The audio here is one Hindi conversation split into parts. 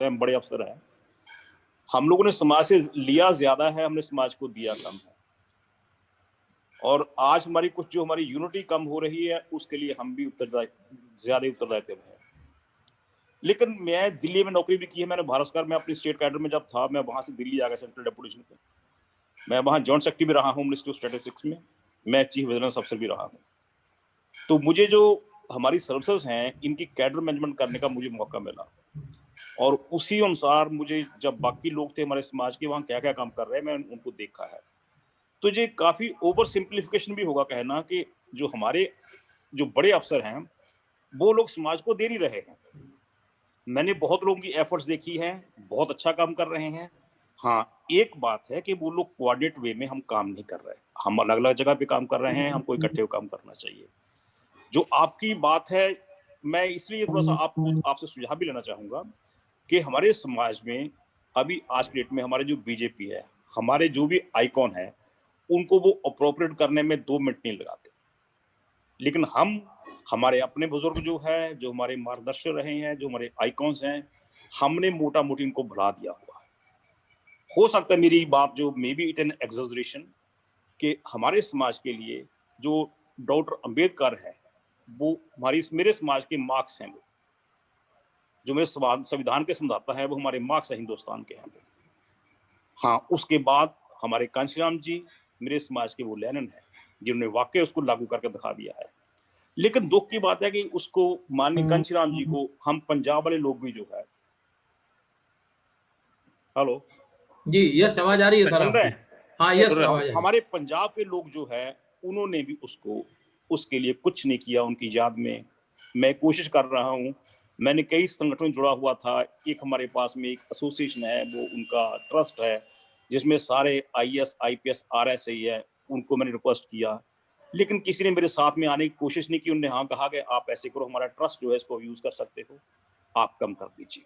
हम बड़े अफसर हैं, हम लोगों ने समाज से लिया ज्यादा है, हमने समाज को दिया कम है। और आज हमारी कुछ जो हमारी यूनिटी कम हो रही है, उसके लिए हम भी ज्यादा उत्तरदायित्व है। लेकिन मैं दिल्ली में नौकरी भी की है, मैंने भारत सरकार में अपनी स्टेट कैडर में जब था, मैं वहां से दिल्ली आ गया सेंट्रल डेपुटेशन पे। मैं वहां जॉइंट सेक्रेटरी भी रहा हूँ मिनिस्ट्री ऑफ स्टैटिस्टिक्स में, मैं चीफ विजिलेंस अफसर भी रहा हूँ। तो मुझे जो हमारी सर्विसेज हैं, इनकी कैडर मैनेजमेंट करने का मुझे मौका मिला, और उसी अनुसार मुझे जब बाकी लोग थे हमारे समाज के वहां क्या क्या काम कर रहे हैं, मैंने उनको देखा है। तो ये काफी ओवर सिंप्लीफिकेशन भी होगा कहना कि जो हमारे जो बड़े अफसर हैं वो लोग समाज को दे नहीं रहे हैं। मैंने बहुत लोगों की एफर्ट्स देखी है, बहुत अच्छा काम कर रहे हैं। हाँ, एक बात है कि वो लोग कोऑर्डिनेट वे में हम काम नहीं कर रहे, हम अलग अलग जगह पे काम कर रहे हैं, हमको इकट्ठे काम करना चाहिए। जो आपकी बात है, मैं इसलिए थोड़ा सा आपसे सुझाव भी लेना चाहूंगा कि हमारे समाज में अभी आज की डेट में हमारे जो बीजेपी है, हमारे जो भी आइकॉन है, उनको वो अप्रोप्रिएट करने में 2 मिनट नहीं लगाते। लेकिन हम हमारे अपने बुजुर्ग जो है, जो हमारे मार्गदर्शक रहे हैं, जो हमारे आइकॉन्स हैं, हमने मोटा मोटी इनको भुला दिया हुआ है। हो सकता है मेरी बात जो maybe it an exaggeration कि हमारे समाज के लिए जो डॉक्टर अंबेडकर है, वो मेरे समाज के मार्क्स हैं। वो जो मेरे संविधान के संविधाता है, वो हमारे मार्क्स है हिंदुस्तान के हैं। हाँ, उसके बाद हमारे कांशीराम जी मेरे समाज के वो लेनिन है, जिन्होंने वाकई उसको लागू करके दिखा दिया है। लेकिन दुख की बात है कि उसको माननीय कांशीराम जी को हम पंजाब वाले लोग भी जो है, हेलो जी, यस आवाज आ रही है सर आपकी। हाँ यस आवाज आ रही है। हमारे पंजाब के लोग जो है, उन्होंने भी उसके लिए कुछ नहीं किया। उनकी याद में मैं कोशिश कर रहा हूँ, मैंने कई संगठनों जुड़ा हुआ था। एक हमारे पास में एक एसोसिएशन है, वो उनका ट्रस्ट है, जिसमें सारे IAS IPS RSI है, उनको मैंने रिक्वेस्ट किया, लेकिन किसी ने मेरे साथ में आने की कोशिश नहीं की। उन्होंने हाँ कहा कि आप ऐसे करो, हमारा ट्रस्ट जो है इसको यूज कर सकते हो, आप कम कर दीजिए।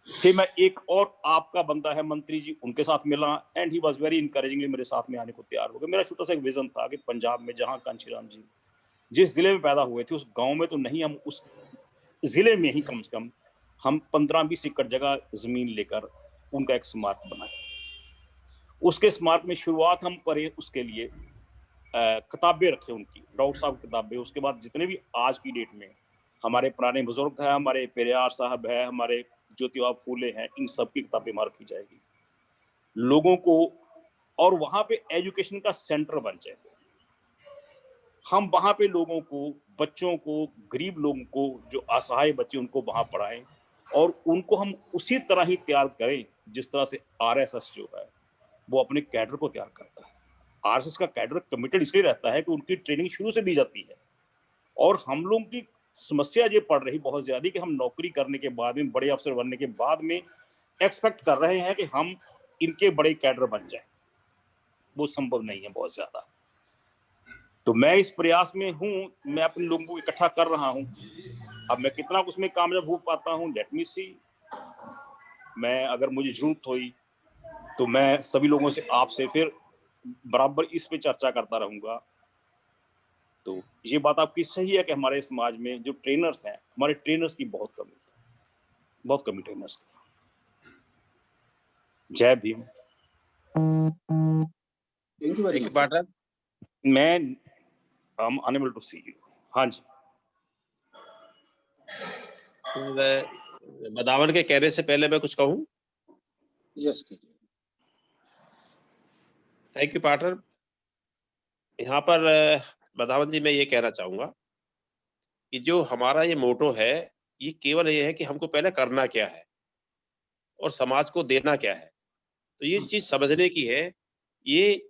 फिर मैं एक और आपका बंदा है मंत्री जी, उनके साथ मिला, एंड ही वाज वेरी इनकरेजिंगली मेरे साथ में आने को तैयार हो गए। मेरा छोटा सा एक विजन था कि पंजाब में जहां कांशीराम जी जिस जिले में पैदा हुए थे, उस गांव में तो नहीं, हम उस जिले में ही कम से कम हम 15-20 एकड़ जगह जमीन लेकर उनका एक स्मारक बनाए। उसके स्मारक में शुरुआत हम करें, उसके लिए किताबें रखे उनकी, डॉक्टर साहब की किताबें। उसके बाद जितने भी आज की डेट में हमारे पुराने बुजुर्ग हैं, हमारे पेरियार साहब है, हमारे ज्योतिबा फूले हैं, इन सब की किताबें वहां रखी जाएगी लोगों को, और वहां पे एजुकेशन का सेंटर बन जाए। हम वहां पे लोगों को, बच्चों को, गरीब लोगों को, जो असहाय बच्चे, उनको वहां पढ़ाएं, और उनको हम उसी तरह ही तैयार करें जिस तरह से RSS जो है वो अपने कैडर को तैयार करता है। RSS का कैडर कमिटेड इसलिए रहता है कि उनकी ट्रेनिंग शुरू से दी जाती है। और हम लोगों की समस्या ये पड़ रही बहुत ज्यादा कि हम नौकरी करने के बाद में, बड़े अफसर बनने के बाद में एक्सपेक्ट कर रहे हैं कि हम इनके बड़े कैडर बन जाएं। वो संभव नहीं है बहुत ज्यादा। तो मैं इस प्रयास में हूं, मैं अपने लोगों को इकट्ठा कर रहा हूं। अब मैं कितना उसमें कामयाब हो पाता हूं, लेट मी सी। मैं अगर मुझे जरूरत हुई तो मैं सभी लोगों से, आपसे फिर बराबर इस पे चर्चा करता रहूंगा। तो ये बात आपकी सही है कि हमारे समाज में जो ट्रेनर्स हैं, हमारे ट्रेनर्स की बहुत कमी है, बहुत कमी ट्रेनर्स की। जय भीम। मैं I'm unable to see you. हाँ जी। बदावन के कहने से पहले मैं कुछ कहूं? यस कीजिए। Thank you partner. यहाँ पर बदावन जी, मैं ये कहना चाहूंगा कि जो हमारा ये मोटो है, ये केवल ये है कि हमको पहले करना क्या है और समाज को देना क्या है। तो ये चीज समझने की है, ये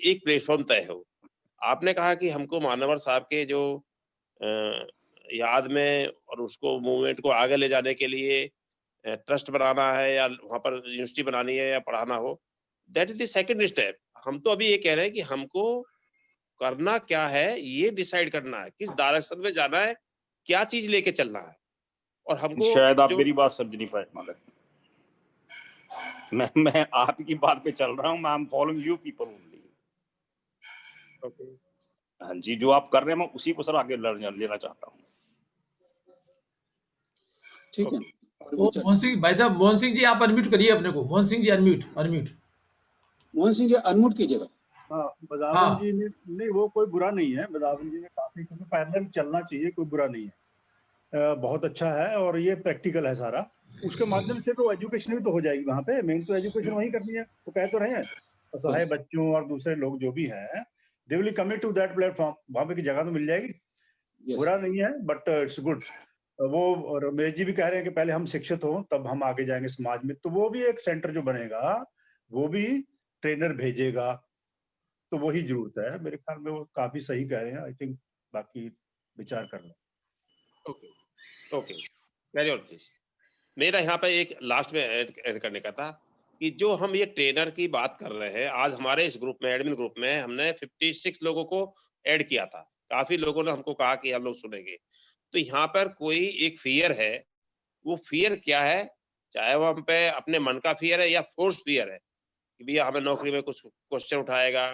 एक प्लेटफॉर्म तय हो। आपने कहा कि हमको मानवर साहब के जो याद में और उसको मूवमेंट को आगे ले जाने के लिए ट्रस्ट बनाना है, या वहां पर यूनिवर्सिटी बनानी है, या पढ़ाना हो, that is the second step. हम तो अभी ये कह रहे हैं कि हमको करना क्या है, ये डिसाइड करना है, किस डायरेक्शन में जाना है, क्या चीज लेके चलना है। और हमको शायद आप मेरी बात समझ नहीं पाए मगर मैं आपकी बात पे चल रहा हूँ। मैं फॉलोइंग यू पीपल ओनली। हाँ जी, जो आप कर रहे हैं मैं उसी को सर आगे लेना चाहता हूँ। ठीक है, और ओ, भी चल मोहन सिंह भाई साहब, मोहन सिंह जी आप अनम्यूट करिए अपने को। Mohan Singh ji unmute unmute. Mohan Singh ji unmute कीजिएगा। हाँ, बदावन हाँ जी ने नहीं, वो कोई बुरा नहीं है, बदावन जी ने काफी, क्योंकि पैरेलल चलना चाहिए, कोई बुरा नहीं है, बहुत अच्छा है और ये प्रैक्टिकल है सारा। उसके माध्यम से तो एजुकेशन भी तो हो जाएगी वहाँ पे, मेन तो एजुकेशन वही करनी है, वो कह तो रहे हैं। असहाय बच्चों और दूसरे लोग जो भी हैं, they will commit to that platform, वहाँ पे की जगह तो मिल जाएगी, यस बुरा नहीं है, बट इट्स गुड। वो और रमेश जी भी कह रहे हैं कि पहले हम शिक्षित हों तब हम आगे जाएंगे समाज में, तो वो भी एक सेंटर जो बनेगा वो भी ट्रेनर भेजेगा, तो वही जरूरत है मेरे ख्याल में। वो काफी सही कह रहे हैं, आई थिंक, बाकी विचार कर लो। Okay okay, carry on please. मेरा यहाँ पे एक लास्ट में ऐड करने का था कि जो हम ये ट्रेनर की बात कर रहे हैं, आज हमारे इस ग्रुप में, एडमिन ग्रुप में, हमने 56 लोगों को ऐड किया था। काफी लोगों ने हमको कहा कि हम लोग सुनेंगे। तो यहाँ पर कोई एक फियर है, वो फियर क्या है, चाहे वो हम पे अपने मन का फियर है या फोर्स फियर है कि भैया हमें नौकरी में कुछ क्वेश्चन उठाएगा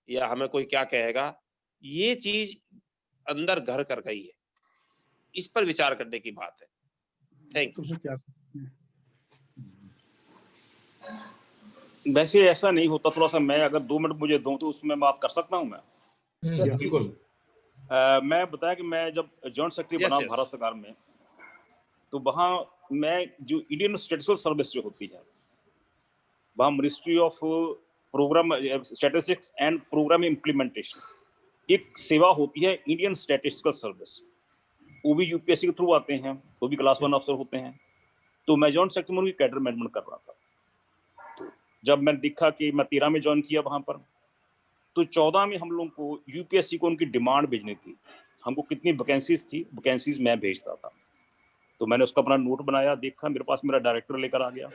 या हमें कोई क्या कहेगा, ये चीज अंदर घर कर गई है। इस पर विचार करने की बात है। थैंक तो यू। फिर क्या कर सकते हैं? वैसे ऐसा नहीं होता, थोड़ा सा मैं अगर 2 मिनट मुझे दूं तो उसमें बात कर सकता हूं मैं। यस बिल्कुल। मैं बताया कि मैं जब जॉइंट सेक्रेटरी Yes, बना yes. भारत सरकार में, तो वहाँ मैं जो इंडियन स्टैटिस्टिकल सर्विस जो होती है, वहाँ ministry of program statistics and program implementation, एक सेवा होती है इंडियन स्टैटिस्टिकल सर्विस। वो भी यूपीएससी के थ्रू आते हैं, वो भी क्लास 1 अफसर होते हैं। तो मैं जॉइंट सेक्रेटरी में उनकी कैडर मैनेजमेंट कर रहा था। तो जब मैंने देखा कि मैं 13 में ज्वाइन किया वहाँ पर, तो 14 में हम लोगों को यूपीएससी को उनकी डिमांड भेजनी थी, हमको कितनी वैकेंसीज थी, वैकेंसीज मैं भेजता था। तो मैंने उसका अपना नोट बनाया, देखा, मेरे पास मेरा डायरेक्टर लेकर आ गया,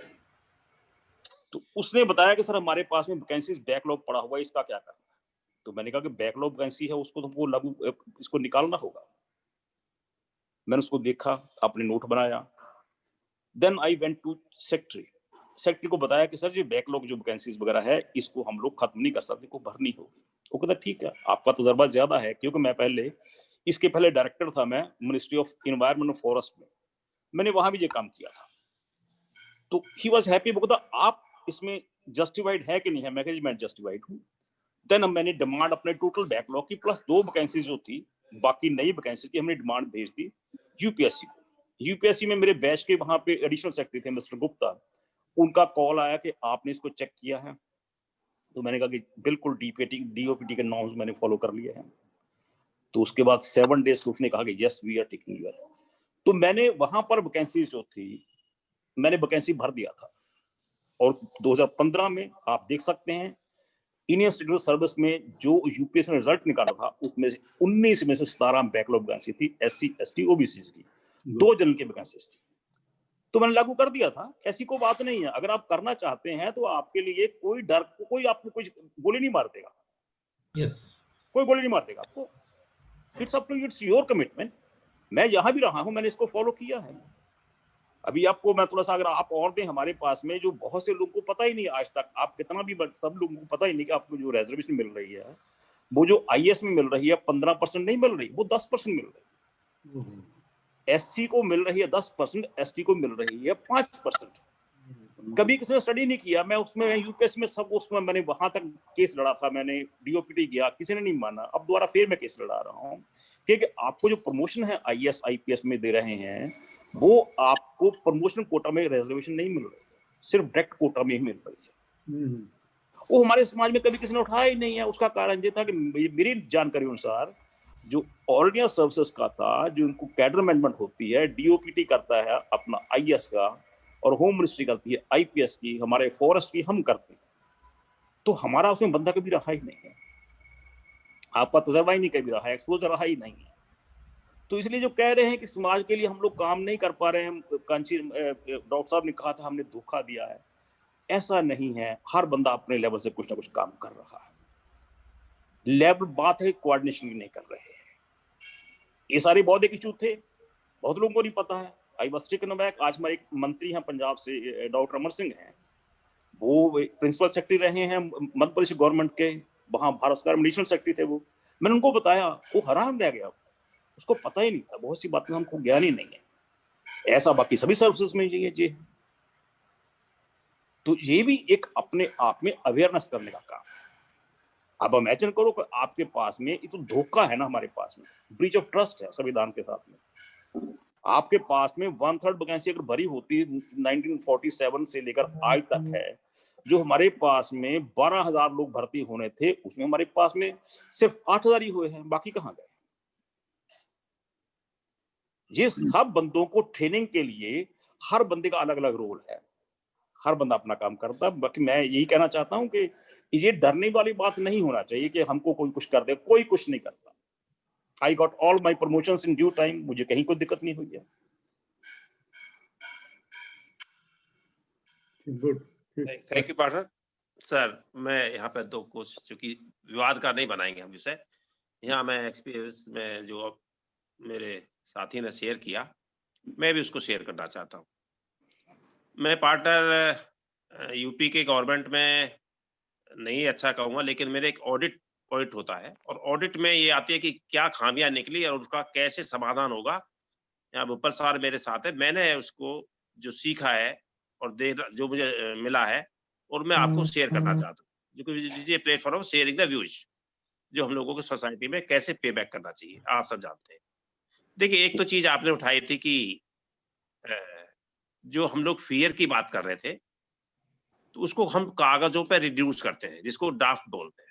तो उसने बताया कि सर हमारे पास में वैकेंसीज बैकलॉग पड़ा हुआ है, इसका क्या करना है। तो मैंने कहा कि बैकलॉग वैकेंसी है, उसको तुमको लागू, इसको निकालना होगा। मैंने उसको देखा, अपने नोट बनाया, then I went to secretary को बताया कि सर ये बैकलॉग जो वैकेंसीज वगैरह है, इसको हम लोग खत्म नहीं कर सकते, को भरनी होगी। वो कहता ठीक है, आपका तजर्बा ज्यादा है, क्योंकि मैं पहले, इसके पहले डायरेक्टर था मैं मिनिस्ट्री ऑफ इन्वायरमेंट और फॉरेस्ट में, मैंने वहां भी ये काम किया था। तो ही वॉज हैप्पी, वो कहता आप इसमें जस्टिफाइड है कि नहीं है। मैं कहा जी मैं जस्टिफाइड हूँ। देन मैंने डिमांड अपने टोटल बैकलॉग की प्लस 2 वैकेंसी जो थी, बाकी नई वैकेंसी की, हमने डिमांड भेज दी यूपीएससी को। यूपीएससी में मेरे बैच के वहां पे एडिशनल सेक्रेटरी थे मिस्टर गुप्ता, उनका कॉल आया कि आपने इसको चेक किया है। तो मैंने कहा कि बिल्कुल डीओपीटी के नॉर्म्स मैंने फॉलो कर लिए हैं। तो उसके बाद 7 डेज उसने कहा कि yes we are taking your. तो मैंने वहां पर वैकेंसी जो थी, मैंने वैकेंसी भर दिया था। और 2015 में आप देख सकते हैं इंडियन स्टेट सर्विस में जो यूपीएससी ने रिजल्ट निकाला था, उसमें से 19 में से 17 बैकलॉग वैकेंसी थी, एससी एसटी ओबीसी की, 2 जनरल की वैकेंसी थी। तो मैंने लागू कर दिया था। ऐसी कोई बात नहीं है, अगर आप करना चाहते हैं तो आपके लिए कोई डर, कोई आपको कोई गोली नहीं मार देगा। यस, कोई गोली नहीं मार देगा आपको। It's up to you, it's your commitment. मैं यहां भी रहा हूं, मैंने इसको फॉलो किया है। अभी आपको मैं थोड़ा सा अगर आप और दें, हमारे पास में जो बहुत से लोगों को पता ही नहीं आज तक, आप कितना भी, सब लोगों को पता ही नहीं कि आपको जो रिजर्वेशन मिल रही है, वो जो आईएएस में मिल रही है 15% नहीं मिल रही, वो 10% मिल रही है। एससी को मिल रही है 10%, एसटी को मिल रही है 5%। कभी किसी ने स्टडी नहीं किया। मैं उसमें यूपीएससी में सब, उसमें मैंने वहां तक केस लड़ा था, मैंने डीओपीटी गया, किसी ने नहीं माना। अब दोबारा फिर मैं केस लड़ा रहा हूँ, क्योंकि आपको जो प्रमोशन है आईएएस आईपीएस में दे रहे हैं, वो आपको प्रमोशन कोटा में रिजर्वेशन नहीं मिल रही, सिर्फ डायरेक्ट कोटा में ही मिल रही है। वो हमारे समाज में कभी किसी ने उठाया ही नहीं है। उसका कारण ये था कि मेरी जानकारी अनुसार जो ऑल इंडिया सर्विसेज का था, जो उनको कैडर मैनेजमेंट होती है, डीओपीटी करता है अपना आईएएस का, और होम मिनिस्ट्री करती है आईपीएस की, हमारे फॉरेस्ट की हम करते हैं। तो हमारा उसमें बंदा कभी रहा ही नहीं है, आपका तजर्बा ही नहीं कभी रहा है, एक्सपोजर रहा ही नहीं है। तो इसलिए जो कह रहे हैं कि समाज के लिए हम लोग काम नहीं कर पा रहे हैं, कांची डॉक्टर साहब ने कहा था हमने धोखा दिया है, ऐसा नहीं है। हर बंदा अपने लेवल से कुछ ना कुछ काम कर रहा है। लेवल बात है, कोऑर्डिनेशन नहीं कर रहे हैं। ये सारे बहुत एक इशू थे, बहुत लोगों को नहीं पता है। I was taken aback. आज हमारे एक मंत्री हैं पंजाब से, डॉक्टर अमर सिंह हैं, वो प्रिंसिपल सेक्रेटरी रहे हैं मध्य प्रदेश गवर्नमेंट के, वहां भारत सरकार में एडिशनल सेक्रेटरी थे वो। मैंने उनको बताया, वो हैरान रह गया, उसको पता ही नहीं था, बहुत सी बातें हमको ज्ञान ही नहीं है। ऐसा बाकी सभी सर्विसेज में चाहिए जी। तो ये भी एक अपने आप में अवेयरनेस करने का काम। अब इमेजिन करो कि आपके पास में ये तो धोखा है ना, हमारे पास में ब्रीच ऑफ ट्रस्ट है संविधान के साथ में। आपके पास में 1/3 वैकेंसी अगर भरी होती 1947 से लेकर आज तक है, जो हमारे पास में 12,000 लोग भर्ती होने थे, उसमें हमारे पास में सिर्फ 8,000 ही हुए हैं, बाकी कहां गए? ये सब बंदों को ट्रेनिंग के लिए हर बंदे का अलग अलग रोल है, हर बंदा अपना काम करता है। बाकी मैं यही कहना चाहता हूं कि ये डरने वाली बात नहीं होना चाहिए कि हमको कोई कुछ कर दे, कोई कुछ नहीं करता। I got all my promotions in due time, मुझे कहीं कोई दिक्कत नहीं हुई है। Good, thank you partner. Sir मैं यहाँ पे दो कुछ, चूंकि विवाद का नहीं बनाएंगे हम विषय, यहाँ मैं एक्सपीरियंस में जो मेरे साथी ने शेयर किया, मैं भी उसको शेयर करना चाहता हूँ। मैं पार्टनर यूपी के गवर्नमेंट में नहीं अच्छा कहूँगा, लेकिन मेरे एक ऑडिट पॉइंट होता है, और ऑडिट में ये आती है कि क्या खामियां निकली और उसका कैसे समाधान होगा। यहाँ भोपाल सर मेरे साथ है, मैंने उसको जो सीखा है और जो मुझे मिला है, और मैं आपको शेयर करना चाहता हूँ, जो प्लेटफॉर्म शेयरिंग द व्यूज, जो हम लोगों की सोसाइटी में कैसे पे बैक करना चाहिए, आप सब जानते हैं। देखिए, एक तो चीज आपने उठाई थी कि जो हम लोग फियर की बात कर रहे थे, तो उसको हम कागजों पे रिड्यूस करते हैं, जिसको ड्राफ्ट बोलते हैं।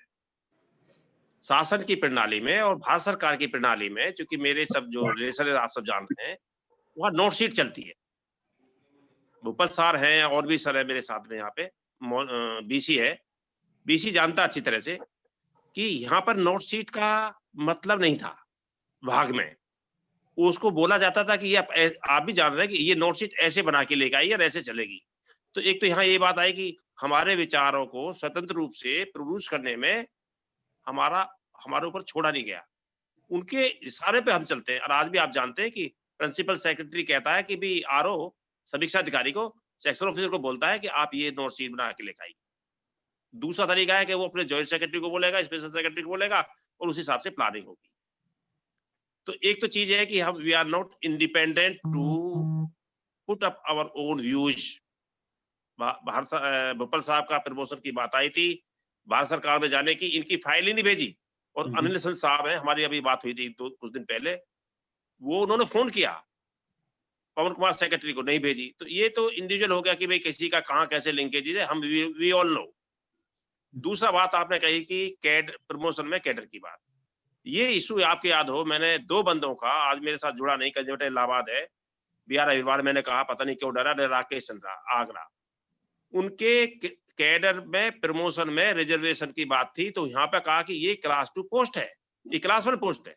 शासन की प्रणाली में और भारत सरकार की प्रणाली में, क्योंकि मेरे सब जो रिलेशन आप सब जानते हैं, वहाँ नोट शीट चलती है। भूपल सर हैं और भी सर है मेरे साथ में, यहाँ पे बीसी है। बीसी जानता अच्छी तरह से कि यहाँ पर नोट शीट का मतलब नहीं था भाग में। उसको बोला जाता था कि ये आप भी जान रहे हैं कि ये नोट शीट ऐसे बना के लेके आई और ऐसे चलेगी। तो एक तो यहाँ ये बात आई कि हमारे विचारों को स्वतंत्र रूप से प्रोड्यूस करने में हमारे ऊपर छोड़ा नहीं गया, उनके इशारे पे हम चलते हैं। और आज भी आप जानते हैं कि प्रिंसिपल सेक्रेटरी कहता है कि भी आरओ समीक्षा अधिकारी को, सेक्शन ऑफिसर को बोलता है कि आप ये नोट शीट बना के लेकर आइए। दूसरा तरीका है कि वो अपने जॉइंट सेक्रेटरी को बोलेगा, स्पेशल सेक्रेटरी को बोलेगा, और उस हिसाब से प्लानिंग होगी। तो एक तो चीज है कि हम we are not independent to put up our own views. Bhopal साहब का प्रमोशन की बात आई थी, भारत सरकार में जाने की, इनकी फाइल ही नहीं भेजी। और अनिल हसन साहब है, हमारी अभी बात हुई थी कुछ दिन पहले, वो उन्होंने फोन किया पवन कुमार सेक्रेटरी को, नहीं भेजी। तो ये तो इंडिविजुअल हो गया कि भाई किसी का कहाँ कैसे लिंकेज है, हम वी ऑल नो। दूसरा बात आपने कही कि प्रमोशन में कैडर की बात, ये इशू आपको याद हो, मैंने 2 बंदों का आज मेरे साथ जुड़ा नहीं, कंजवट इलाहाबाद है, बिहार रविवार, मैंने कहा पता नहीं क्यों डरा, राकेश चंद्रा आगरा, उनके कैडर में प्रमोशन में रिजर्वेशन की बात थी। तो यहाँ पे कहा कि ये क्लास 2 पोस्ट है, ये क्लास 1 पोस्ट है।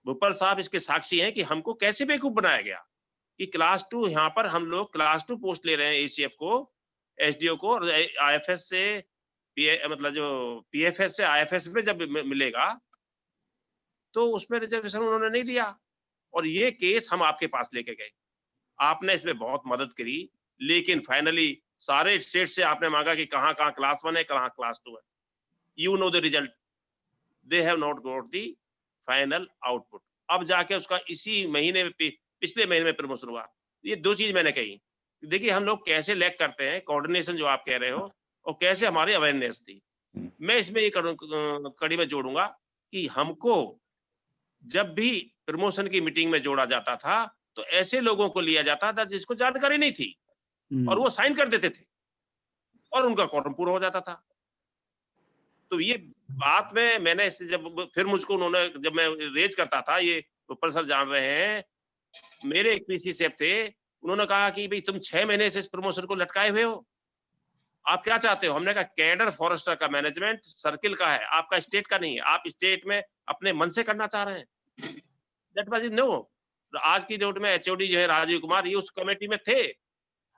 भोपाल साहब इसके साक्षी हैं कि हमको कैसे बेवकूफ बनाया गया कि क्लास 2, यहाँ पर हम लोग क्लास 2 पोस्ट ले रहे हैं, एसीएफ को, एसडीओ को, और आईएफएस से मतलब जो पीएफएस से आईएफएस में जब मिलेगा तो उसमें रिजर्वेशन उन्होंने नहीं दिया। और ये केस हम आपके पास लेके गए, आपने इसमें बहुत मदद करी, लेकिन फाइनली सारे स्टेट से आपने मांगा कि कहाँ कहाँ क्लास 1 है, कहाँ क्लास 2 है। You know the result, they have not got the final output. अब जाके उसका इसी महीने में, पिछले महीने में प्रमोशन हुआ। ये 2 चीज मैंने कही। देखिए हम लोग कैसे लैग करते हैं, कोऑर्डिनेशन जो आप कह रहे हो, और कैसे हमारी अवेयरनेस थी। मैं इसमें ये कड़ी में जोड़ूंगा कि हमको जब भी प्रमोशन की मीटिंग में जोड़ा जाता था, तो ऐसे लोगों को लिया जाता था जिसको जानकारी नहीं थी, और वो साइन कर देते थे और उनका क्वारम पूरा हो जाता था। तो ये बात में मैंने जब फिर मुझको उन्होंने, जब मैं रेज करता था, ये ऊपर सर जान रहे हैं, मेरे एक पीसी सेफ थे, उन्होंने कहा कि भाई तुम 6 महीने से इस प्रमोशन को लटकाए हुए हो, आप क्या चाहते हो? हमने कहा कैडर फॉरेस्टर का मैनेजमेंट सर्किल का है, आपका स्टेट का नहीं है, आप स्टेट में अपने मन से करना चाह रहे हैं। That was no. आज की डेट में एचओडी जो है राजीव कुमार, ये उस कमेटी में थे।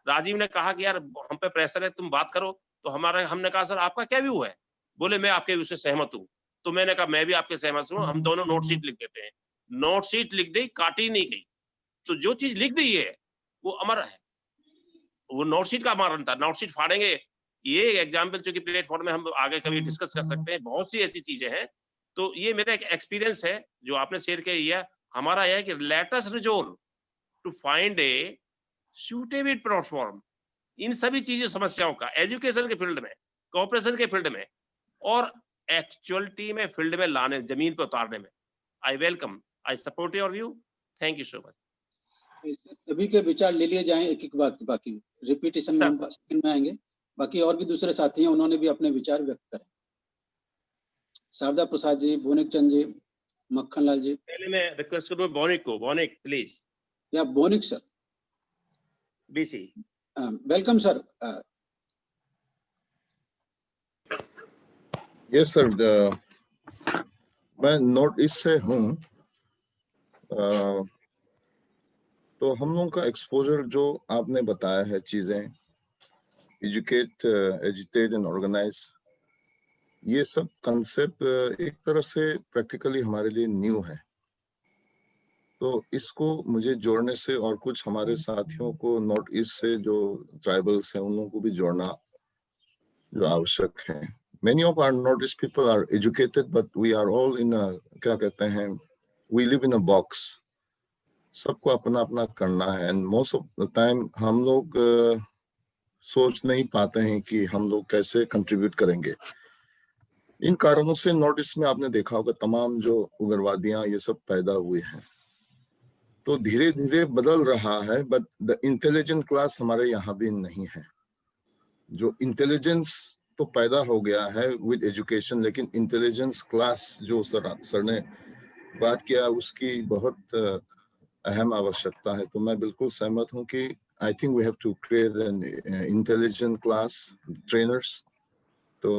राजीव ने कहा कि यार हम पे प्रेशर है, तुम बात करो। तो हमने कहा सर आपका क्या व्यू है? बोले मैं आपके व्यू से सहमत हूँ। तो मैंने कहा मैं भी आपके सहमत हूँ, हम दोनों नोट शीट लिख देते हैं। नोट शीट लिख दी, काटी नहीं गई। तो जो चीज लिख दी है वो अमर है, वो नोट शीट का अमरण था। नोट शीट फाड़ेंगे, ये एग्जाम्पल जो कि प्लेटफॉर्म में हम आगे कभी डिस्कस कर सकते हैं, बहुत सी ऐसी चीजें हैं। तो ये मेरा एक एक्सपीरियंस है जो आपने शेयर किया। हमारा यह है कि let us resolve to find a suitable platform इन सभी चीजें समस्याओं का, एजुकेशन के फील्ड में, कोऑपरेशन के फील्ड में और एक्चुअलिटी में फील्ड में लाने, जमीन पर उतारने में। I welcome, I support your view. Thank you so much. सभी के विचार ले लिए जाएं एक एक बात, बाकी रिपीटेशन में हम सेकंड में आएंगे। बाकी और भी दूसरे साथी हैं, उन्होंने भी अपने विचार व्यक्त करे। शारदा प्रसाद जी, बोनिक चंद जी, मक्खन लाल जी। पहले मैं रिक्वेस्ट करूँ बोनिक को, बोनिक प्लीज। या Boniuk sir, BC. Welcome sir. Yes sir, मैं नॉर्थ ईस्ट से हूँ। तो हम लोगों का एक्सपोजर जो आपने बताया है, चीजें एजुकेट, एजुटेट एंड ऑर्गेनाइज, ये सब कंसेप्ट एक तरह से प्रैक्टिकली हमारे लिए न्यू है। तो इसको मुझे जोड़ने से और कुछ हमारे साथियों को नॉर्थ ईस्ट से जो ट्राइबल्स हैं उन लोगों को भी जोड़ना जो आवश्यक है। Many of our Northeast people are educated, but we are all in a, क्या कहते हैं, we live in a box. सबको अपना अपना करना है, and most of the time हम लोग सोच नहीं पाते हैं कि हम लोग कैसे कंट्रीब्यूट करेंगे। इन कारणों से नॉर्थ ईस्ट में आपने देखा होगा तमाम जो उग्रवादियां ये सब पैदा हुए हैं। तो धीरे धीरे बदल रहा है, बट द इंटेलिजेंट क्लास हमारे यहाँ भी नहीं है। जो इंटेलिजेंस तो पैदा हो गया है विद एजुकेशन, लेकिन इंटेलिजेंस क्लास जो सर ने बात किया उसकी बहुत अहम आवश्यकता है। तो मैं बिल्कुल सहमत हूँ कि I think we have to create an intelligent class trainers. तो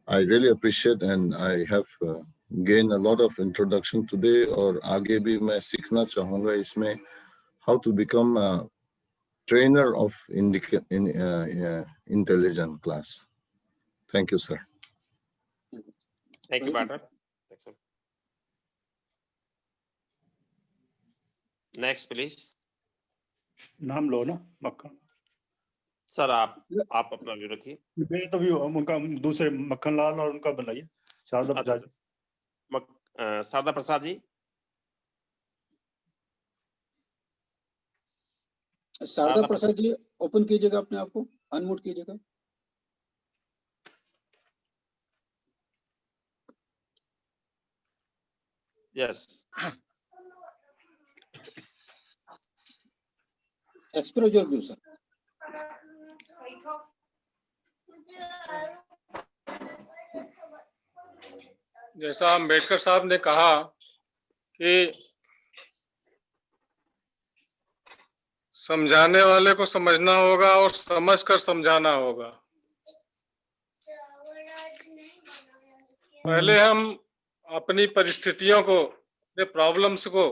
I really appreciate and I have gained a lot of introduction today, और आगे भी मैं सीखना चाहूँगा इसमें how to become a trainer of intelligent class. Thank you, sir. Thank you, partner. Next, please. नाम लो ना, मक्खन सर आप अपना व्यू रखिए। मेरे तो भी उनका दूसरे मक्खन लाल और उनका बनाइए, शारदा प्रसाद। शारदा प्रसाद जी। शारदा प्रसाद जी ओपन कीजिएगा अपने आप को, अनम्यूट कीजिएगा। Yes, express your view sir. जैसा अम्बेडकर साहब ने कहा कि समझाने वाले को समझना होगा और समझकर समझाना होगा। पहले हम अपनी परिस्थितियों को, अपने प्रॉब्लम्स को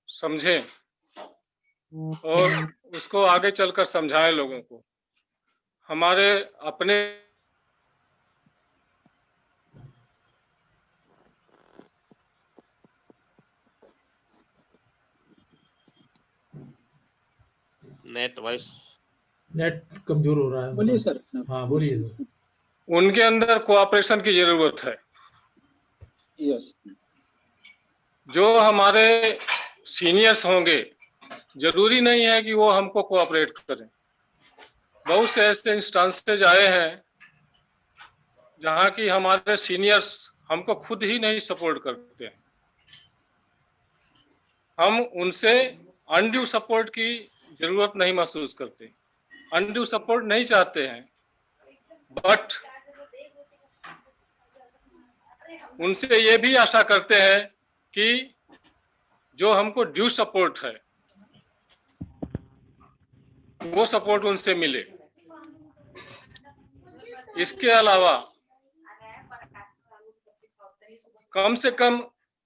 समझें और उसको आगे चलकर समझाएं लोगों को। हमारे अपने नेट कमजोर हो रहा है। बोलिए सर। हाँ बोलिए सर। उनके अंदर कोऑपरेशन की जरूरत है। यस। जो हमारे सीनियर्स होंगे जरूरी नहीं है कि वो हमको कोऑपरेट करें। बहुत से ऐसे इंस्टेंसेज आए हैं जहाँ की हमारे सीनियर्स हमको खुद ही नहीं सपोर्ट करते हैं। हम उनसे अनड्यू सपोर्ट की जरूरत नहीं महसूस करते, अनड्यू सपोर्ट नहीं चाहते हैं, बट उनसे ये भी आशा करते हैं कि जो हमको ड्यू सपोर्ट है वो सपोर्ट उनसे मिले। इसके अलावा कम से कम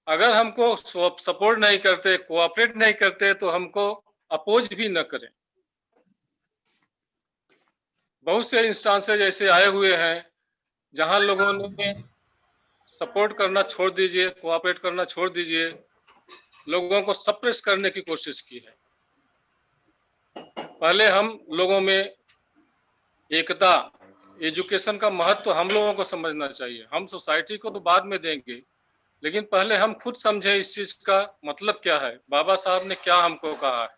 अगर हमको सपोर्ट नहीं करते, कोऑपरेट नहीं करते, तो हमको अपोज भी न करें। बहुत से इंस्टेंसेज ऐसे आए हुए हैं जहां लोगों ने सपोर्ट करना छोड़ दीजिए, कोऑपरेट करना छोड़ दीजिए, लोगों को सप्रेस करने की कोशिश की है। पहले हम लोगों में एकता, एजुकेशन का महत्व हम लोगों को समझना चाहिए। हम सोसाइटी को तो बाद में देंगे, लेकिन पहले हम खुद समझे इस चीज का मतलब क्या है, बाबा साहब ने क्या हमको कहा है।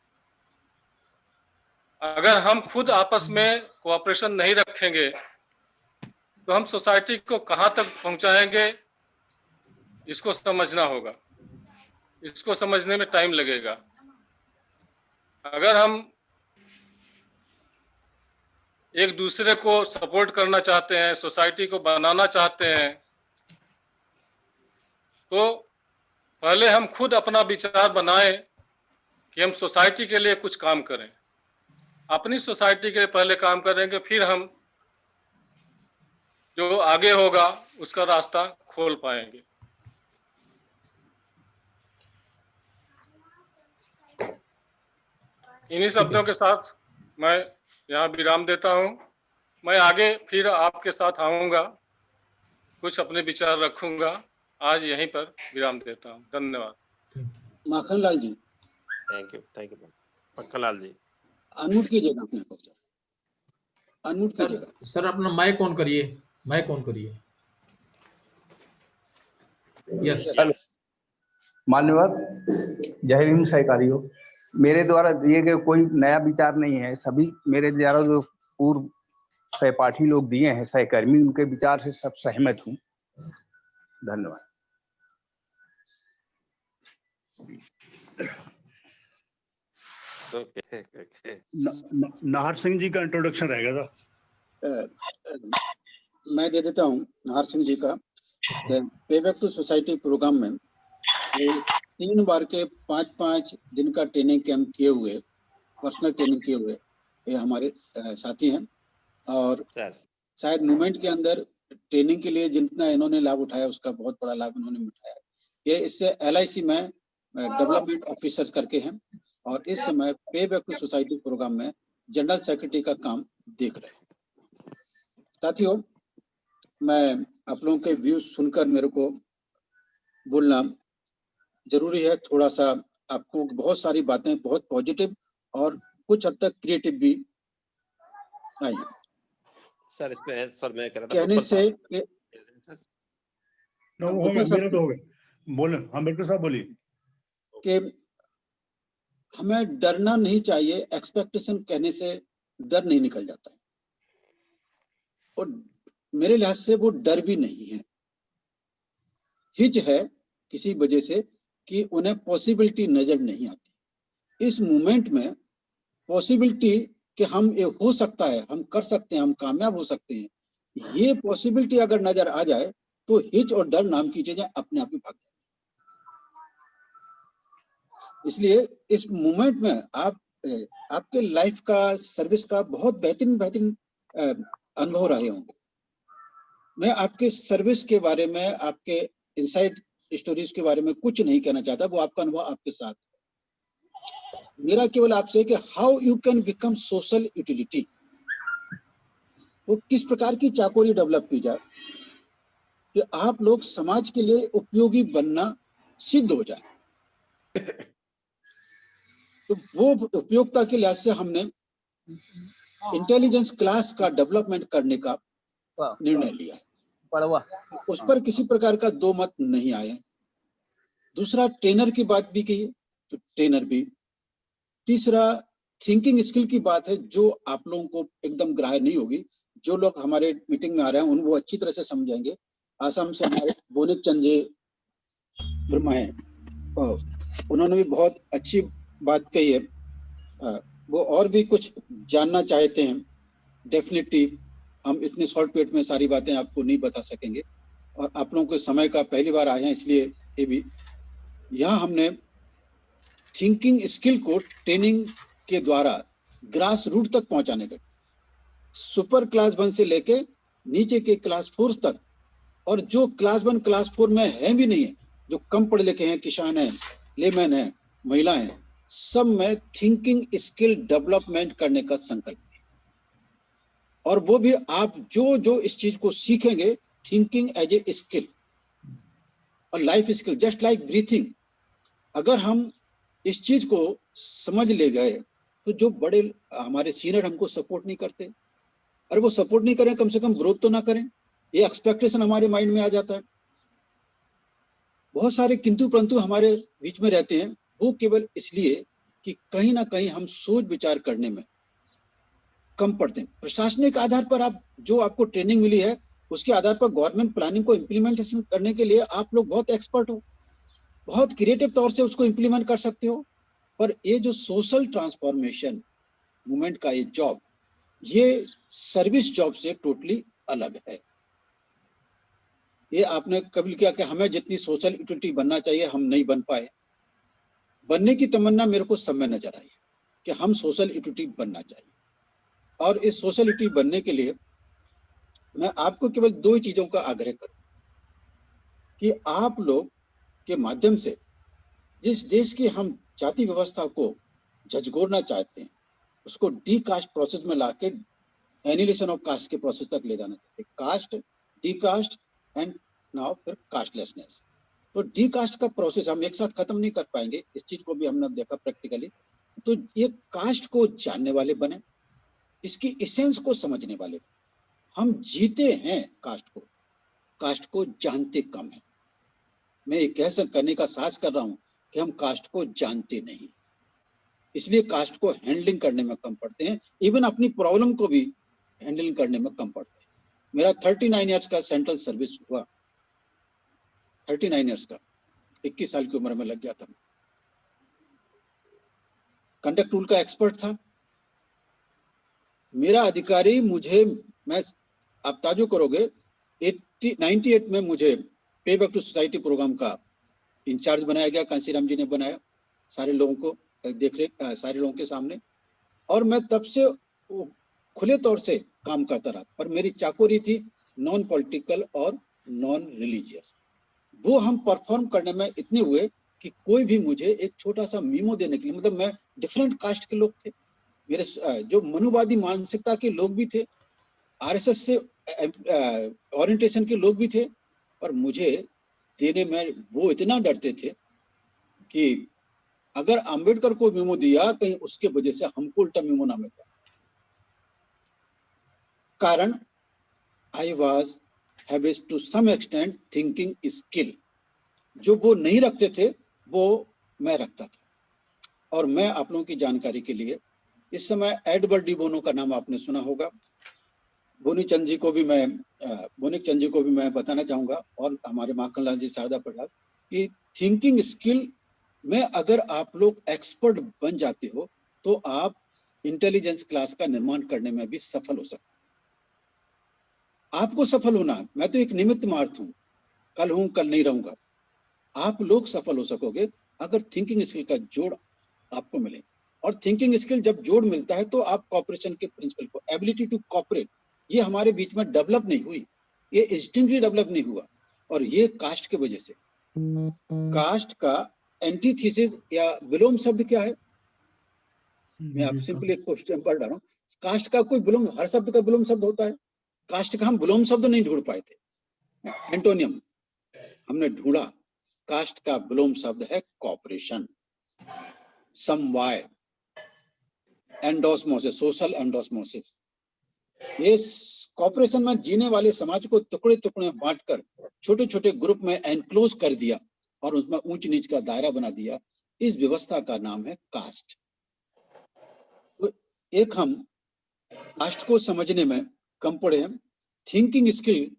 अगर हम खुद आपस में कोऑपरेशन नहीं रखेंगे तो हम सोसाइटी को कहां तक पहुंचाएंगे, इसको समझना होगा। इसको समझने में टाइम लगेगा। अगर हम एक दूसरे को सपोर्ट करना चाहते हैं, सोसाइटी को बनाना चाहते हैं, तो पहले हम खुद अपना विचार बनाएं कि हम सोसाइटी के लिए कुछ काम करें। अपनी सोसाइटी के लिए पहले काम करेंगे, फिर हम जो आगे होगा उसका रास्ता खोल पाएंगे। इन्हीं शब्दों के साथ मैं यहाँ विराम देता हूँ। मैं आगे फिर आपके साथ आऊंगा, कुछ अपने विचार रखूंगा। आज यहीं पर विराम देता हूँ। धन्यवाद। माखन लाल जी, थैंक यू मक्खन लाल जी। अनम्यूट कीजिएगा अपने को, अनम्यूट कीजिएगा। सर अपना माइक ऑन करिए, माइक ऑन करिए। यस। मान्यवर, जय हिंद सहकारियों। मेरे द्वारा दिए गए कोई नया विचार नहीं है। सभी मेरे द्वारा जो पूर्व सहपाठी लोग दिए हैं, सहकर्मी, उनके विचार से सब सहमत हूँ। धन्यवाद। नाहर सिंह जी का इंट्रोडक्शन रहेगा था। मैं दे देता हूँ नाहर सिंह जी का। पे बैक टू सोसाइटी प्रोग्राम में 3 बार के 5-5 दिन का ट्रेनिंग कैंप किए हुए, पर्सनल ट्रेनिंग किए हुए ये हमारे साथी हैं। और शायद मूवमेंट के अंदर ट्रेनिंग के लिए जितना इन्होंने लाभ उठाया उसका बहुत बड़ा लाभ इन्होंने उठाया। ये इससे LIC में डेवलपमेंट ऑफिसर्स करके हैं और इस समय पे बैक टू सोसाइटी प्रोग्राम में जनरल सेक्रेटरी का काम देख रहे हैं। साथियों, मैं आप लोगों के व्यूज सुनकर मेरे को बोलना जरूरी है। थोड़ा सा आपको बहुत सारी बातें बहुत पॉजिटिव और कुछ हद तक क्रिएटिव भी आई सर। इसमें सर मैं कह रहा था कहने से मेरा तो हो गया। बोले अम्बेडकर साहब बोलिए कि हमें डरना नहीं चाहिए। एक्सपेक्टेशन कहने से डर नहीं निकल जाता है और मेरे लिहाज से वो डर भी नहीं है, हिच है किसी वजह से कि उन्हें पॉसिबिलिटी नजर नहीं आती। इस मूवमेंट में पॉसिबिलिटी कि हम ये हो सकता है, हम कर सकते हैं, हम कामयाब हो सकते हैं, ये पॉसिबिलिटी अगर नजर आ जाए तो हिच और डर नाम की चीजें अपने आप ही भाग जाती है। इसलिए इस मूवमेंट में आपके लाइफ का, सर्विस का बहुत बेहतरीन अनुभव रहे होंगे। मैं आपके सर्विस के बारे में, आपके इनसाइड स्टोरीज के बारे में कुछ नहीं कहना चाहता, वो आपका अनुभव आपके साथ। मेरा केवल आपसे कि how you can become social utility, वो किस प्रकार की चाकोरी डेवलप की जाए कि आप लोग समाज के लिए उपयोगी बनना सिद्ध हो जाए। तो वो उपयोगिता के लिहाज से हमने इंटेलिजेंस क्लास का डेवलपमेंट करने का निर्णय लिया है। उस पर किसी प्रकार का दो मत नहीं आए। दूसरा, ट्रेनर की बात भी कही तो ट्रेनर भी। तीसरा, थिंकिंग स्किल की बात है जो आप लोगों को एकदम ग्राह्य नहीं होगी। जो लोग हमारे मीटिंग में आ रहे हैं उनको अच्छी तरह से समझाएंगे। आसाम से हमारे बोनिक चंद जी ब्रह्मा है, उन्होंने भी बहुत अच्छी बात कही है। वो और भी कुछ जानना चाहते हैं। डेफिनेटली हम इतने शॉर्ट पीरियड में सारी बातें आपको नहीं बता सकेंगे और आप लोगों के समय का पहली बार आए हैं, इसलिए ये भी यहाँ हमने थिंकिंग स्किल को ट्रेनिंग के द्वारा ग्रास रूट तक पहुंचाने का, सुपर क्लास 1 से लेके नीचे के क्लास 4 तक, और जो क्लास 1 क्लास 4 में है भी नहीं है, जो कम पढ़े लिखे हैं, किसान हैं, लेमैन हैं, महिला हैं, सब में थिंकिंग स्किल डेवलपमेंट करने का संकल्प है। और वो भी आप जो जो इस चीज को सीखेंगे, थिंकिंग एज ए स्किल और life skill, just like breathing. अगर हम इस चीज को समझ ले गए तो जो बड़े हमारे सीनियर हमको सपोर्ट नहीं करते, अरे वो सपोर्ट नहीं करें, कम से कम विरोध तो ना करें, ये एक्सपेक्टेशन हमारे माइंड में आ जाता है। बहुत सारे किंतु परंतु हमारे बीच में रहते हैं, वो केवल इसलिए कि कहीं ना कहीं हम सोच विचार करने में कम पड़ते हैं। प्रशासनिक आधार पर आप जो आपको ट्रेनिंग मिली है उसके आधार पर गवर्नमेंट प्लानिंग को इम्प्लीमेंटेशन करने के लिए आप लोग बहुत एक्सपर्ट हो, बहुत क्रिएटिव तौर से उसको इम्प्लीमेंट कर सकते हो। पर ये जो सोशल ट्रांसफॉर्मेशन मूवमेंट का ये जॉब, ये सर्विस जॉब से टोटली अलग है। ये आपने कभी किया कि हमें जितनी सोशल यूटिलिटी बनना चाहिए हम नहीं बन पाए। बनने की तमन्ना मेरे को सब में नजर आई कि हम सोशल यूटिलिटी बनना चाहिए, और इस सोशल यूटिलिटी बनने के लिए मैं आपको केवल दो ही चीजों का आग्रह करूं कि आप लोग के माध्यम से जिस देश की हम जाति व्यवस्था को झकझोरना चाहते हैं उसको डी कास्ट प्रोसेस में लाके एनिलेशन ऑफ कास्ट के प्रोसेस तक ले जाना चाहते हैं। Caste, de caste and now फिर कास्टलेसनेस। तो डी कास्ट का प्रोसेस हम एक साथ खत्म नहीं कर पाएंगे, इस चीज को भी हमने देखा प्रैक्टिकली। तो ये कास्ट को जानने वाले बने, इसकी एसेंस को समझने वाले। हम जीते हैं कास्ट को जानते कम है। मैं ये कह करने का साहस कर रहा हूं कि हम कास्ट को जानते नहीं, इसलिए कास्ट को हैंडलिंग करने में कम पड़ते हैं, इवन अपनी प्रॉब्लम को भी हैंडलिंग करने में कम पड़ते हैं। मेरा 39 इयर्स का सेंट्रल सर्विस हुआ, 39 इयर्स का, 21 साल की उम्र में लग गया था। कंडक्ट रूल का एक्सपर्ट था। मेरा अधिकारी मुझे, मैं आप ताजुब करोगे, 98 में मुझे पे बैक टू सोसाइटी प्रोग्राम का इंचार्ज बनाया गया। कांसीराम जी ने बनाया, सारे लोगों को देख रेख सारे लोगों के सामने, और मैं तब से खुले तौर से काम करता रहा। पर मेरी चाकोरी थी नॉन पॉलिटिकल और नॉन रिलीजियस। वो हम परफॉर्म करने में इतने हुए कि कोई भी मुझे एक छोटा सा मीमो देने के लिए, मतलब मैं डिफरेंट कास्ट के लोग थे, मेरे जो मनुवादी मानसिकता के लोग भी थे, आरएसएस से ओरिएंटेशन के लोग भी थे, और मुझे देने में वो इतना डरते थे कि अगर अंबेडकर को मेमो दिया कहीं उसके वजह से हमको उल्टा मेमो ना मिलता। कारण I was having to some extent thinking skill, जो वो नहीं रखते थे वो मैं रखता था। और मैं आप लोगों की जानकारी के लिए, इस समय एडवर्ड डी बोनो का नाम आपने सुना होगा। बोनिक चंद जी को भी मैं बताना चाहूंगा, और हमारे महाकंलाल जी, शारदा प्रसाद, कि थिंकिंग स्किल में अगर आप लोग एक्सपर्ट बन जाते हो तो आप इंटेलिजेंस क्लास का निर्माण करने में भी सफल हो सकते। आपको सफल होना है, मैं तो एक निमित्त मात्र हूं, कल हूं कल नहीं रहूंगा। आप लोग सफल हो सकोगे अगर थिंकिंग स्किल का जोड़ आपको मिले। और थिंकिंग स्किल जब जोड़ मिलता है तो आप कॉपरेशन के प्रिंसिपल को, एबिलिटी टू कॉपरेट, ये हमारे बीच में डेवलप नहीं हुई, ये इंस्टिंक्टली डेवलप नहीं हुआ। और ये कास्ट के वजह से। कास्ट का एंटीथीसिस या विलोम शब्द क्या है? मैं आप सिंपली एक क्वेश्चन पढ़ रहा हूँ। कास्ट का कोई विलोम, हर शब्द का विलोम शब्द होता है, कास्ट का हम विलोम शब्द नहीं ढूंढ पाए थे, एंटोनियम हमने ढूंढा। कास्ट का विलोम शब्द है कॉपरेशन, समवाय, एंडोस्मोसिस, सोशल एंडोस्मोसिस। ये कॉपरेशन में जीने वाले समाज को टुकड़े टुकड़े में बांटकर छोटे छोटे ग्रुप में एनक्लोज कर दिया और उसमें ऊंच नीच का दायरा बना दिया। इस व्यवस्था का नाम है कास्ट। तो एक हम कास्ट को समझने में कम पड़े हैं। थिंकिंग स्किल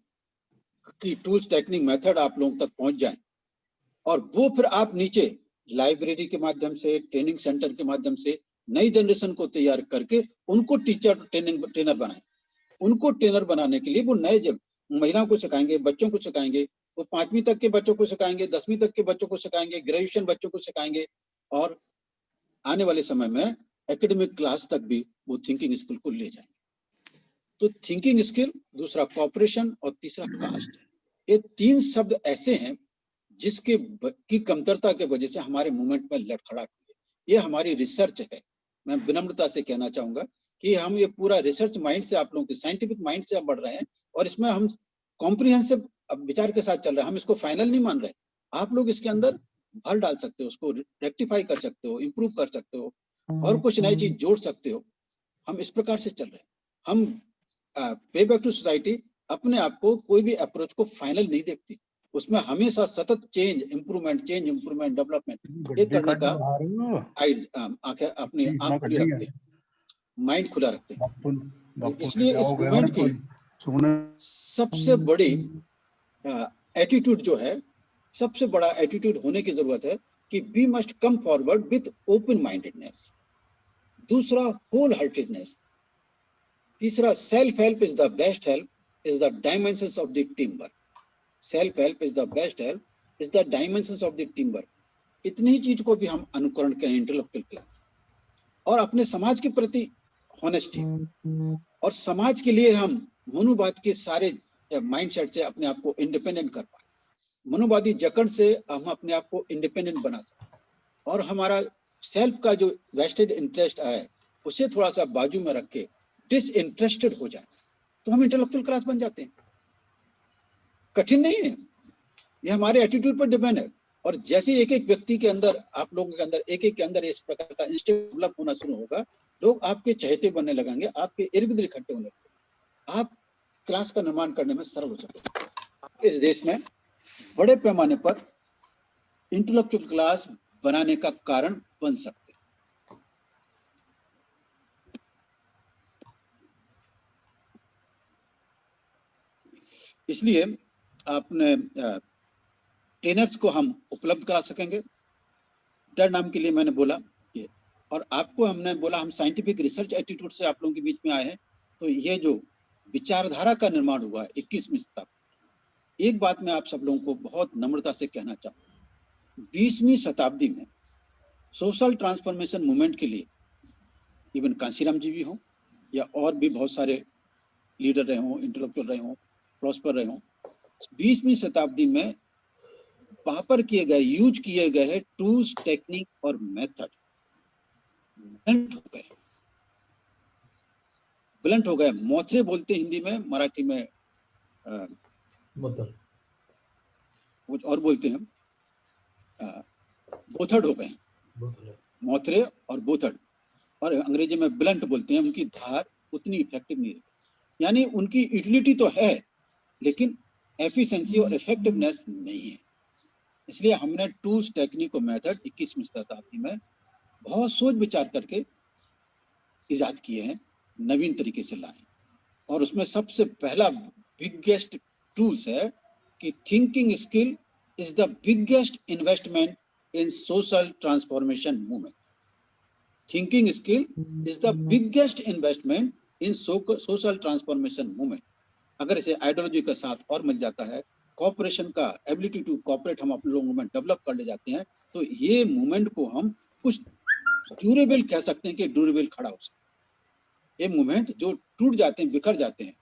की टूल्स, टेक्निक, मेथड आप लोगों तक पहुंच जाए, और वो फिर आप नीचे लाइब्रेरी के माध्यम से, ट्रेनिंग सेंटर के माध्यम से नई जनरेशन को तैयार करके उनको ट्रेनर बनाएं। उनको ट्रेनर बनाने के लिए वो नए जब महिलाओं को सिखाएंगे, बच्चों को सिखाएंगे, वो 5वीं तक के बच्चों को सिखाएंगे, 10वीं तक के बच्चों को सिखाएंगे, ग्रेजुएशन बच्चों को सिखाएंगे, और आने वाले समय में एकेडमिक क्लास तक भी वो थिंकिंग स्किल को ले जाएंगे। तो थिंकिंग स्किल, दूसरा कॉपरेशन, और तीसरा कास्ट, ये 3 शब्द ऐसे हैं जिसके की कमतरता के वजह से हमारे मूवमेंट में लड़खड़ाहट हुई है। ये हमारी रिसर्च है। मैं विनम्रता से कहना चाहूंगा कि हम ये पूरा रिसर्च माइंड से, आप लोगों के साइंटिफिक माइंड से बढ़ रहे हैं, और इसमें हम कॉम्प्रिहेंसिव विचार के साथ चल रहे हैं। हम इसको फाइनल नहीं मान रहे। आप लोग इसके अंदर भर डाल सकते हो, उसको रेक्टिफाई कर सकते हो, इंप्रूव कर सकते हो, और कुछ नई चीज जोड़ सकते हो। हम इस प्रकार से चल रहे हैं। हम पे बैक टू सोसाइटी अपने आप को, कोई भी अप्रोच को फाइनल नहीं देखती। उसमें हमेशा सतत चेंज इम्प्रूवमेंट डेवलपमेंट ये करने का आंखें अपनी आंख खुली रखते हैं, माइंड खुला रखते हैं। इसलिए इस मूवमेंट की सबसे बड़ी एटीट्यूड जो है, सबसे बड़ा एटीट्यूड होने की जरूरत है कि we must come forward with open mindedness. दूसरा होल हार्टेडनेस। तीसरा self help is the best help is the dimensions of the team work. Self help is the best help is the dimensions of the team work. इतनी ही चीज को भी हम अनुकरण करें इंटेलेक्चुअल क्लास, और अपने समाज के प्रति हॉनेस्टी, और समाज के लिए हम मनुवाद के सारे माइंडसेट से अपने आप को इंडिपेंडेंट कर पाए, मनुवादी जकड़ से हम अपने आप को इंडिपेंडेंट बना सकें, और हमारा सेल्फ का जो वेस्टेड इंटरेस्ट है उसे थोड़ा सा बाजू में रख के डिसइंटरेस्टेड हो जाए, तो हम इंटेलेक्चुअल क्लास बन जाते हैं। कठिन नहीं है, ये हमारे एटीट्यूड पर डिपेंड है। और जैसे एक एक व्यक्ति के अंदर, आप लोगों के अंदर एक के अंदर इस प्रकार का इंस्टिंक्ट डेवलप होना शुरू होगा, लोग आपके चहेते बनने लगेंगे, आपके इर्द गिर्द इकट्ठे होने लगेंगे, आप क्लास का निर्माण करने में सर्व हो सकेंगे। इस देश में बड़े पैमाने पर इंटेलेक्चुअल क्लास बनाने का कारण बन सकते हैं। इसलिए आपने ट्रेनर्स को हम उपलब्ध करा सकेंगे। डर नाम के लिए मैंने बोला ये, और आपको हमने बोला हम साइंटिफिक रिसर्च एटीट्यूड से आप लोगों के बीच में आए हैं। तो ये जो विचारधारा का निर्माण हुआ है 21वीं शताब्दी, एक बात मैं आप सब लोगों को बहुत नम्रता से कहना चाहूँ, 20वीं शताब्दी में सोशल ट्रांसफॉर्मेशन मूवमेंट के लिए इवन कांशीराम जी भी हों या और भी बहुत सारे लीडर रहे हों, इंटेलेक्चुअल रहे हों, प्रॉस्पर रहे हों, 20वीं शताब्दी में वहां पर यूज किए गए हैं टूल्स, टेक्निक और मेथड ब्लंट हो गए। मोथरे बोलते हिंदी में, मराठी में और बोलते हैं बोथड हो गए, मोथरे और बोथड, और अंग्रेजी में ब्लंट बोलते हैं। उनकी धार उतनी इफेक्टिव नहीं है, यानी उनकी यूटिलिटी तो है लेकिन एफिशिएंसी और इफेक्टिवनेस नहीं है। इसलिए हमने टूल्स, टेक्निक और मेथड 21वीं शताब्दी में बहुत सोच विचार करके इजाद किए हैं, नवीन तरीके से लाए। और उसमें सबसे पहला बिगेस्ट टूल्स है कि thinking skill is the biggest investment in social transformation movement. Thinking skill is the biggest investment in social transformation movement. अगर इसे आइडियोलॉजी के साथ और मिल जाता है, कॉपरेशन का एबिलिटी टू कॉपरेट हम अपने लोगों में डेवलप कर ले जाते हैं, तो ये मूवमेंट को हम कुछ ड्यूरेबल कह सकते हैं कि ड्यूरेबल खड़ा हो सकता है। ये मूवमेंट जो टूट जाते हैं, बिखर जाते हैं,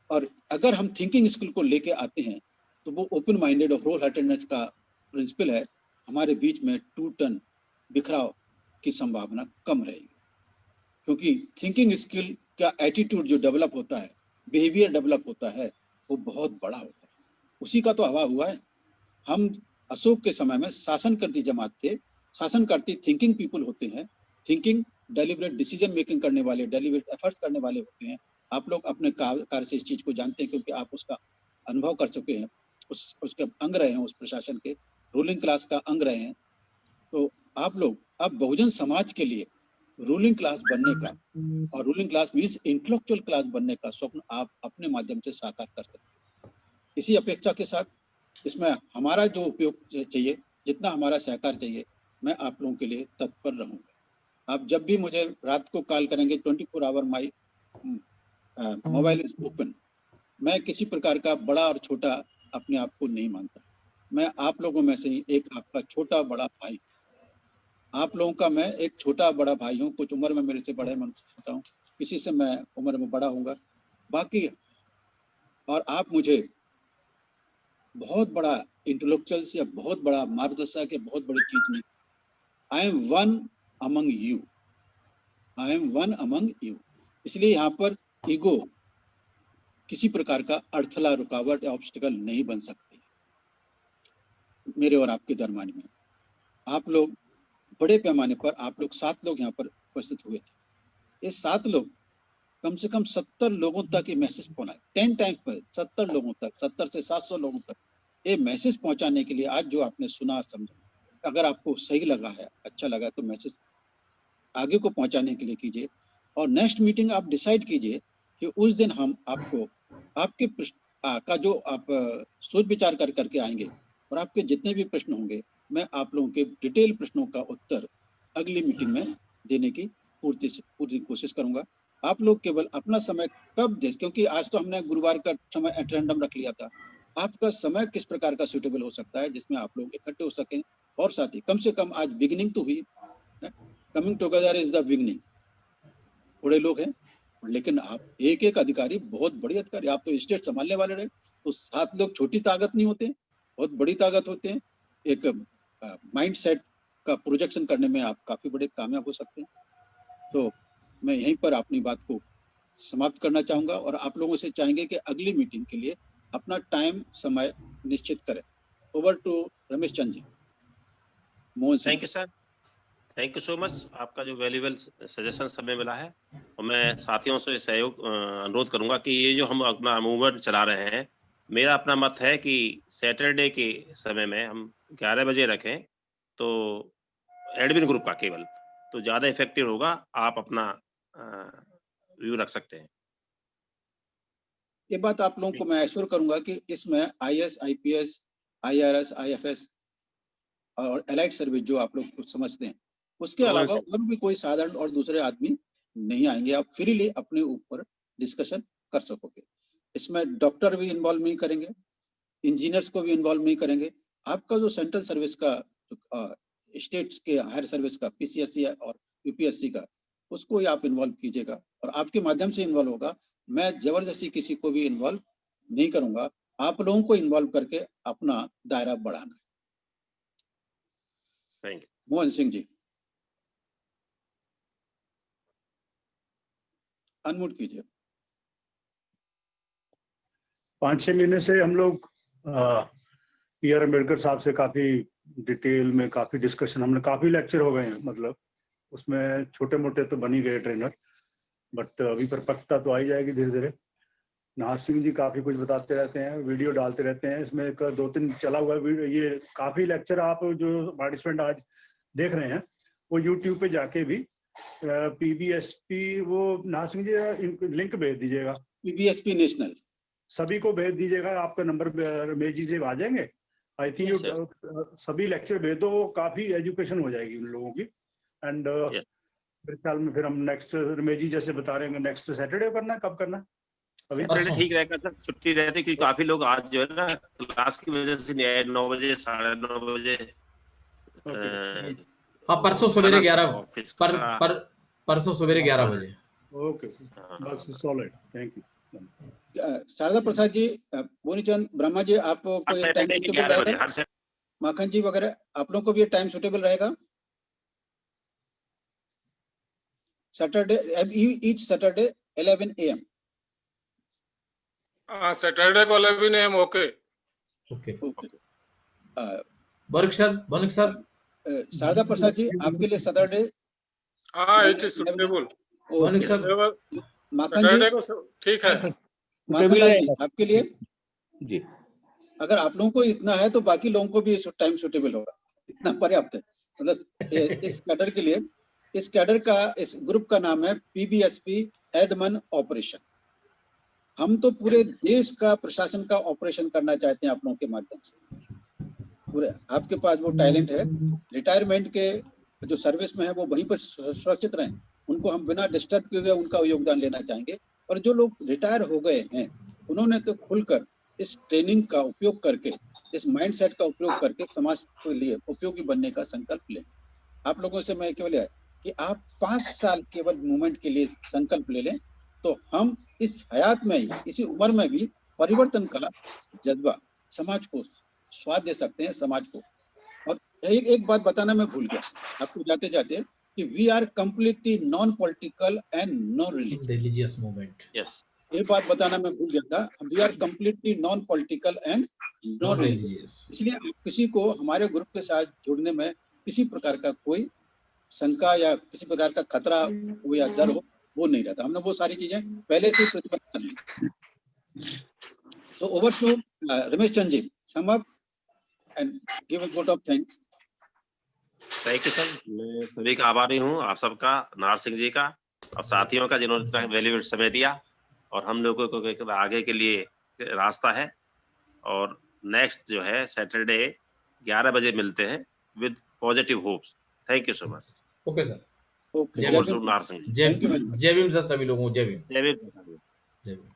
और अगर हम थिंकिंग स्किल को लेके आते हैं तो वो ओपन माइंडेड और होल हार्टेडनेस का प्रिंसिपल है, हमारे बीच में टूटन, बिखराव की संभावना कम रहेगी। क्योंकि थिंकिंग स्किल का एटीट्यूड जो डेवलप होता है, बिहेवियर डेवलप होता है, वो बहुत बड़ा होता है। उसी का तो हवा हुआ है। हम अशोक के समय में शासन करती जमात थे, शासन करती थिंकिंग पीपल होते हैं, थिंकिंग डेलिबरेट डिसीजन मेकिंग करने वाले, डेलिबरेट एफर्ट्स करने वाले होते हैं। आप लोग अपने कार्य से इस चीज को जानते हैं क्योंकि आप उसका अनुभव कर चुके हैं, उसके अंग रहे हैं, उस प्रशासन के रूलिंग क्लास का अंग रहे हैं। तो आप लोग अब बहुजन समाज के लिए रूलिंग क्लास बनने का, और ruling class means intellectual class बनने का स्वप्न आप अपने माध्यम से साकार कर सकते हैं। इसी अपेक्षा के साथ इसमें हमारा जो उपयोग चाहिए, जितना हमारा सहकार चाहिए, मैं आप लोगों के लिए तत्पर रहूंगा। आप जब भी मुझे रात को कॉल करेंगे, 24 hour my mobile is open. मैं किसी प्रकार का बड़ा और छोटा अपने आप को नहीं मानता। मैं आप लोगों में से ही एक आपका छोटा बड़ा भाई, आप लोगों का मैं एक छोटा बड़ा भाई हूँ। कुछ उम्र में मेरे से बड़े मैं होता हूँ, किसी से मैं उम्र में बड़ा होऊंगा बाकी, और आप मुझे बहुत बड़ा इंटेलेक्चुअल्स या बहुत बड़ा मार्गदर्शक या बहुत बड़ी चीज नहीं। I am one among you, I am one among you. इसलिए यहाँ पर ईगो किसी प्रकार का अड़थला, रुकावट या ऑब्स्टिकल नहीं बन सकती मेरे और आपके दरमियान में। आप लोग बड़े पैमाने पर, आप लोग 7 लोग यहाँ पर उपस्थित हुए थे। ये 7 लोग कम से कम 70 लोगों तक ये मैसेज पहुंचाए, 10 टाइम्स पर 70 लोगों तक, 70 से 700 लोगों तक ये मैसेज पहुंचाने के लिए आज जो आपने सुना समझा, अगर आपको सही लगा है, अच्छा लगा, तो मैसेज आगे को पहुंचाने के लिए कीजिए। और नेक्स्ट मीटिंग आप डिसाइड कीजिए कि उस दिन हम आपको आपके प्रश्न का जो आप सोच विचार कर करके आएंगे और आपके जितने भी प्रश्न होंगे, मैं आप लोगों के डिटेल प्रश्नों का उत्तर अगली मीटिंग में देने की पूरी कोशिश करूंगा। आप लोग केवल अपना समय कब दे, क्योंकि आज तो हमने गुरुवार का समय एट रैंडम रख लिया था, आपका समय किस प्रकार का सूटेबल हो सकता है जिसमें आप लोग इकट्ठे हो सकें। और साथ ही कम से कम आज बिगिनिंग तो हुई, coming together is the beginning. थोड़े लोग हैं लेकिन आप एक एक अधिकारी, बहुत बड़ी अधिकारी, आप तो स्टेट संभालने वाले रहे, तो 7 लोग छोटी ताकत नहीं होते, बहुत बड़ी ताकत होते हैं। एक माइंड सेट का प्रोजेक्शन करने में आप काफी बड़े कामयाब हो सकते हैं। तो मैं यहीं पर अपनी बात को समाप्त करना चाहूंगा और आप लोगों से चाहेंगे कि अगली मीटिंग के लिए अपना टाइम समय निश्चित करें। Over to Ramesh Chand ji. Mohan Singh. Thank you sir, thank you so much. आपका जो वैल्यूएबल सजेशन हमें मिला है, और मैं साथियों से सहयोग अनुरोध करूंगा कि ये जो हम अपना मूवमेंट चला रहे हैं, मेरा अपना मत है कि सैटरडे के समय में हम 11 बजे रखें, तो एडमिन ग्रुप का केवल, तो ज्यादा इफेक्टिव होगा। आप अपना व्यू रख सकते हैं। ये बात आप लोगों को मैं एश्योर करूंगा कि इसमें IAS, IPS, IRS, IFS और एलाइड सर्विस जो आप लोग कुछ समझते हैं, उसके अलावा और भी कोई साधारण और दूसरे आदमी नहीं आएंगे। आप फ्रीली अपने ऊपर डिस्कशन कर सकोगे। इसमें डॉक्टर भी इन्वॉल्व नहीं करेंगे, इंजीनियर्स को भी इन्वॉल्व नहीं करेंगे। आपका जो सेंट्रल सर्विस का, स्टेट्स के हायर सर्विस का, PCSC और UPSC का, उसको ही आप इन्वॉल्व कीजिएगा और आपके माध्यम से इन्वॉल्व होगा। मैं जबरदस्ती किसी को भी इन्वॉल्व नहीं करूंगा, आप लोगों को इन्वॉल्व करके अपना दायरा बढ़ाना। Thank you. Mohan Singh ji, unmute कीजिए। 5-6 महीने से हम लोग PR अम्बेडकर साहब से काफी डिटेल में काफी डिस्कशन, हमने काफी लेक्चर हो गए हैं, मतलब उसमें छोटे मोटे तो बन ही गए ट्रेनर, बट अभी परिपक्वता तो आई जाएगी धीरे धीरे। नाहर सिंह जी काफी कुछ बताते रहते हैं, वीडियो डालते रहते हैं, इसमें एक 2-3 चला हुआ वीडियो, ये काफी लेक्चर आप जो पार्टिसिपेंट आज देख रहे हैं वो यूट्यूब पे जाके भी PBSP, वो नाहर सिंह जी लिंक भेज दीजिएगा, PBSP नेशनल सभी को भेज दीजिएगा, आपका नंबर रमेश जी से आ जाएंगे। आई थिंक सभी लेक्चर भेज दो, काफी एजुकेशन हो जाएगी उन लोगों की। एंड मेरे ख्याल में फिर हम नेक्स्ट, रमेश जी जैसे बता रहे हैं, नेक्स्ट सैटरडे करना है, कब करना है? अभी ठीक रहेगा सर, छुट्टी रहती, क्योंकि काफी लोग आज जो है ना क्लास की वजह से नहीं आए, 9 बजे 9:30 बजे। हाँ, परसों सवेरे 11 परसों सवेरे 11 बजे। ओके, बस solid, thank you. Sharda Prasad जी, बोनीचंद, ब्रह्मा जी, आपको ये टाइम सुटेबल रहेगा? माखन जी वगैरह, आप लोगों को भी ये टाइम सुटेबल रहेगा? Saturday, each Saturday 11 AM। Saturday को 11 AM। Okay okay okay. बर्क सर शारदा प्रसाद जी, आपके लिए Saturday? It is suitable. Makhan ji, ठीक है। माखन लाल जी, आपके लिए जी, अगर आप लोगों को इतना है तो बाकी लोगों को भी टाइम सुटेबल होगा, इतना पर्याप्त है। मतलब इस कैडर के लिए, इस कैडर का, इस ग्रुप का नाम है PBSP एडमन ऑपरेशन। हम तो पूरे देश का प्रशासन का ऑपरेशन करना चाहते हैं आप लोगों के माध्यम से। पूरे आपके पास वो टैलेंट है, रिटायरमेंट के जो सर्विस में है वो वहीं पर सुरक्षित रहें, उनको हम बिना डिस्टर्ब किए हुए उनका योगदान लेना चाहेंगे। और जो लोग रिटायर हो गए हैं, उन्होंने तो खुलकर इस ट्रेनिंग का उपयोग करके, इस माइंडसेट का उपयोग करके समाज के लिए उपयोगी बनने का संकल्प लें। आप लोगों से मैं केवल है कि आप 5 साल केवल मूवमेंट के लिए संकल्प ले लें, तो हम इस हयात में ही, इसी उम्र में भी परिवर्तन का जज्बा समाज को स्वाद दे सकते हैं, समाज को। और एक बात बताना मैं भूल गया आपको जाते जाते, कि we are completely non political and non religious movement. Yes, ये बात बताना मैं भूल गया था। We are completely non political and non religious. इसलिए किसी को हमारे ग्रुप के साथ जुड़ने में किसी प्रकार का कोई शंका या किसी प्रकार का खतरा हो या डर हो, वो नहीं रहता। हमने वो सारी चीजें पहले से ही प्रतिबंध कर ली। So over to Ramesh Chand ji, sum up and give a vote of thanks. Thank you sir, मैं सभी का आभारी हूँ, आप सबका, नार सिंह जी का और साथियों का, जिन्होंने इतना वैल्यूएबल समय दिया और हम लोगों को एक आगे के लिए रास्ता है। और नेक्स्ट जो है सैटरडे 11 बजे मिलते हैं with positive hopes. Thank you so much. Okay sir. Okay. जय जय भीम। भीम। नार सिंह जी। जय Thank you very much. जय भीम सर, सभी लोगों को जय भीम। जय भीम। जय भीम।